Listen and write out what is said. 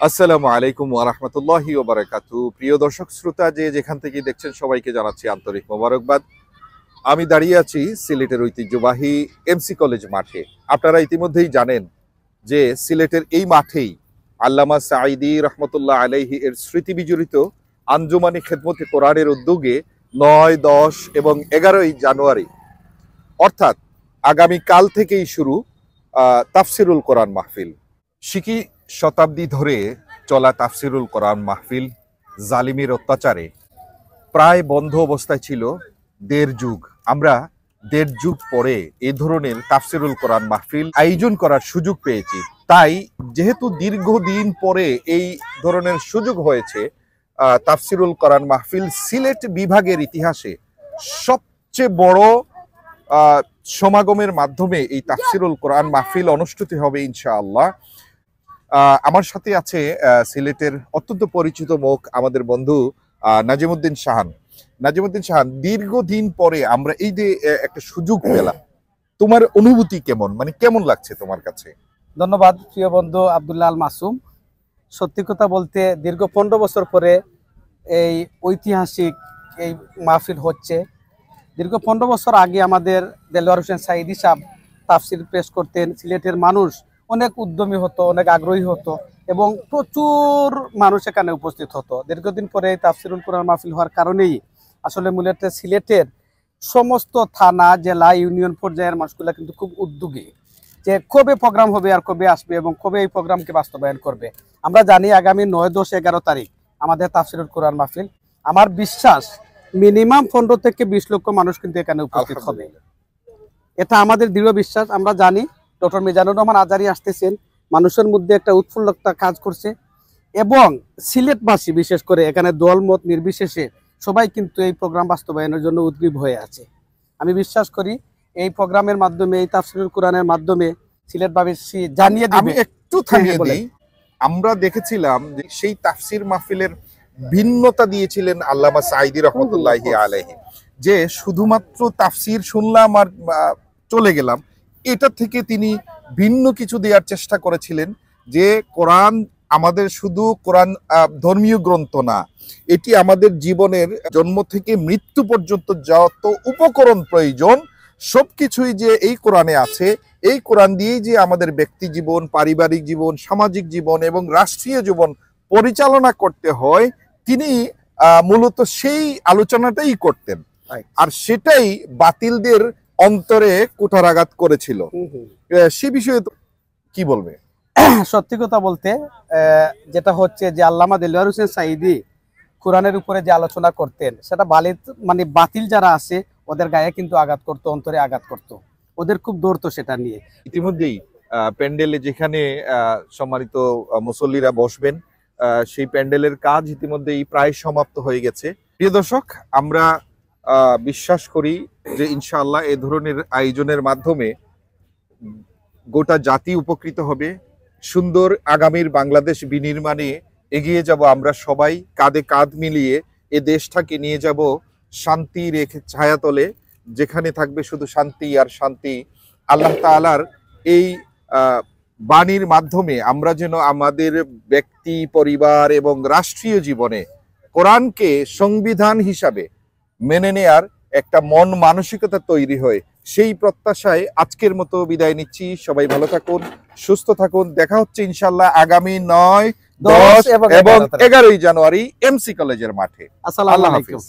আসসালামু আলাইকুম ওয়া রাহমাতুল্লাহি ওয়া বারাকাতুহু। প্রিয় দর্শক শ্রোতা, যে যেখান থেকে দেখছেন সবাইকে জানাচ্ছি আন্তরিক মোবারকবাদ। আমি দাঁড়িয়ে আছি সিলেটের ঐতিহ্যবাহী এমসি কলেজ মাঠে। আপনারা ইতিমধ্যেই জানেন যে সিলেটের এই মাঠেই আল্লামা সাঈদী রহমতুল্লাহ আলাইহি এর স্মৃতি বিজড়িত আঞ্জুমানি খেদমতে কোরআনের উদ্যোগে ৯, ১০ এবং ১১ই জানুয়ারি অর্থাৎ আগামী কাল থেকেই শুরু তাফসিরুল কোরআন মাহফিল। শিকি শতাব্দী ধরে চলা তাফসিরুল কোরআন মাহফিল জালিমের অত্যাচারে প্রায় বন্ধ অবস্থায় ছিল ১.৫ যুগ। আমরা ১.৫ যুগ পরে এই ধরনের তাফসিরুল কোরআন মাহফিল আয়োজন করার সুযোগ পেয়েছি। তাই যেহেতু দীর্ঘদিন পরে এই ধরনের সুযোগ হয়েছে, তাফসিরুল কোরআন মাহফিল সিলেট বিভাগের ইতিহাসে সবচেয়ে বড় সমাগমের মাধ্যমে এই তাফসিরুল কোরআন মাহফিল অনুষ্ঠিত হবে ইনশাআল্লাহ। আমার সাথে আছে সিলেটের অত্যন্ত পরিচিত মুখ আমাদের বন্ধু নাজিমউদ্দিন শাহান। নাজিমউদ্দিন শাহান, দীর্ঘদিন পরে আমরা এই যে একটা সুযোগ পেলাম, তোমার অনুভূতি কেমন, মানে কেমন লাগছে তোমার কাছে? ধন্যবাদ প্রিয় বন্ধু আব্দুল্লাহ আল মাসুম। সত্যি কথা বলতে দীর্ঘ ১৫ বছর পরে এই ঐতিহাসিক এই মাহফিল হচ্ছে। দীর্ঘ ১৫ বছর আগে আমাদের দেলোয়ার হোসেন সাঈদী সাহেব তাফসির পেশ করতেন। সিলেটের মানুষ অনেক উদ্যমী হতো, অনেক আগ্রহী হতো এবং প্রচুর মানুষ এখানে উপস্থিত হতো। দীর্ঘদিন পরে তাফসিরুল কোরআন মাহফিল হওয়ার কারণেই আসলে মূলত সিলেটের সমস্ত থানা, জেলা, ইউনিয়ন পর্যায়ের মানুষগুলো কিন্তু খুব উদ্যোগী যে কবে প্রোগ্রাম হবে আর কবে আসবে এবং কবে এই প্রোগ্রামকে বাস্তবায়ন করবে। আমরা জানি আগামী ৯, ১০, ১১ তারিখ আমাদের তাফসিরুল কোরআন মাহফিল। আমার বিশ্বাস মিনিমাম ১৫ থেকে ২০ লক্ষ মানুষ কিন্তু এখানে উপস্থিত হবে, এটা আমাদের দৃঢ় বিশ্বাস। আমরা জানি ডক্টর মিজানুর রহমান আজারি আসতেছেন, মানুষের মধ্যে একটা উৎফুল্লতা কাজ করছে এবং সিলেটবাসী বিশেষ করে এখানে দলমত নির্বিশেষে সবাই কিন্তু এই প্রোগ্রাম বাস্তবায়নের জন্য উদ্গ্রীব হয়ে আছে। আমি বিশ্বাস করি এই প্রোগ্রামের মাধ্যমে, এই তাফসিরুল কোরআনের মাধ্যমে সিলেটবাসী জানিয়ে দিবে। আমি একটু থামিয়ে দিই, আমরা দেখেছিলাম যে সেই তাফসির মাহফিলের ভিন্নতা দিয়েছিলেন আল্লামা সাঈদী রহমতুল্লাহি আলাইহি, যে শুধুমাত্র তাফসির শুনলাম আর চলে গেলাম, এটা থেকে তিনি ভিন্ন কিছু দেওয়ার চেষ্টা করেছিলেন যে কোরআন আমাদের শুধু কোরআন ধর্মীয় গ্রন্থ না, এটি আমাদের জীবনের জন্ম থেকে মৃত্যু পর্যন্ত যত উপকরণ প্রয়োজন সবকিছুই যে এই কোরআনে আছে। এই কোরআন দিয়েই যে আমাদের ব্যক্তি জীবন, পারিবারিক জীবন, সামাজিক জীবন এবং রাষ্ট্রীয় জীবন পরিচালনা করতে হয়, তিনি মূলত সেই আলোচনাটাই করতেন। আর সেটাই বাতিলদের অন্তরে কুঠারাঘাত করেছিল। সে বিষয়ে কি বলবে? সত্যি কথা বলতে যেটা হচ্ছে যে আল্লামা দেলোয়ার হোসেন সাঈদী কোরআনের উপরে যে আলোচনা করতেন, সেটা বাতিল যারা আছে ওদের গায়ে কিন্তু আঘাত করতো, অন্তরে আঘাত করতো, ওদের খুব দৌড়তো সেটা নিয়ে। ইতিমধ্যেই প্যান্ডেলে যেখানে সম্মানিত মুসল্লিরা বসবেন, সেই প্যান্ডেলের কাজ ইতিমধ্যেই প্রায় সমাপ্ত হয়ে গেছে। প্রিয় দর্শক, আমরা বিশ্বাস করি যে ইনশাআল্লাহ এ ধরনের আয়োজনের মাধ্যমে গোটা জাতি উপকৃত হবে। সুন্দর আগামীর বাংলাদেশ বিনির্মাণে এগিয়ে যাব আমরা সবাই, কাঁধে কাঁধ মিলিয়ে এ দেশটাকে নিয়ে যাব শান্তি রেখে ছায়াতলে, যেখানে থাকবে শুধু শান্তি আর শান্তি। আল্লাহ তাআলার এই বাণীর মাধ্যমে আমরা যেন আমাদের ব্যক্তি, পরিবার এবং রাষ্ট্রীয় জীবনে কোরআনকে সংবিধান হিসাবে মেনে নেয়ার একটা মন মানসিকতা তৈরি হয়, সেই প্রত্যাশায় আজকের মতো বিদায় নিচ্ছি। সবাই ভালো থাকুন, সুস্থ থাকুন। দেখা হচ্ছে ইনশাআল্লাহ আগামী ৯, ১০ এবং ১১ই জানুয়ারি এমসি কলেজের মাঠে। আসসালামু আলাইকুম।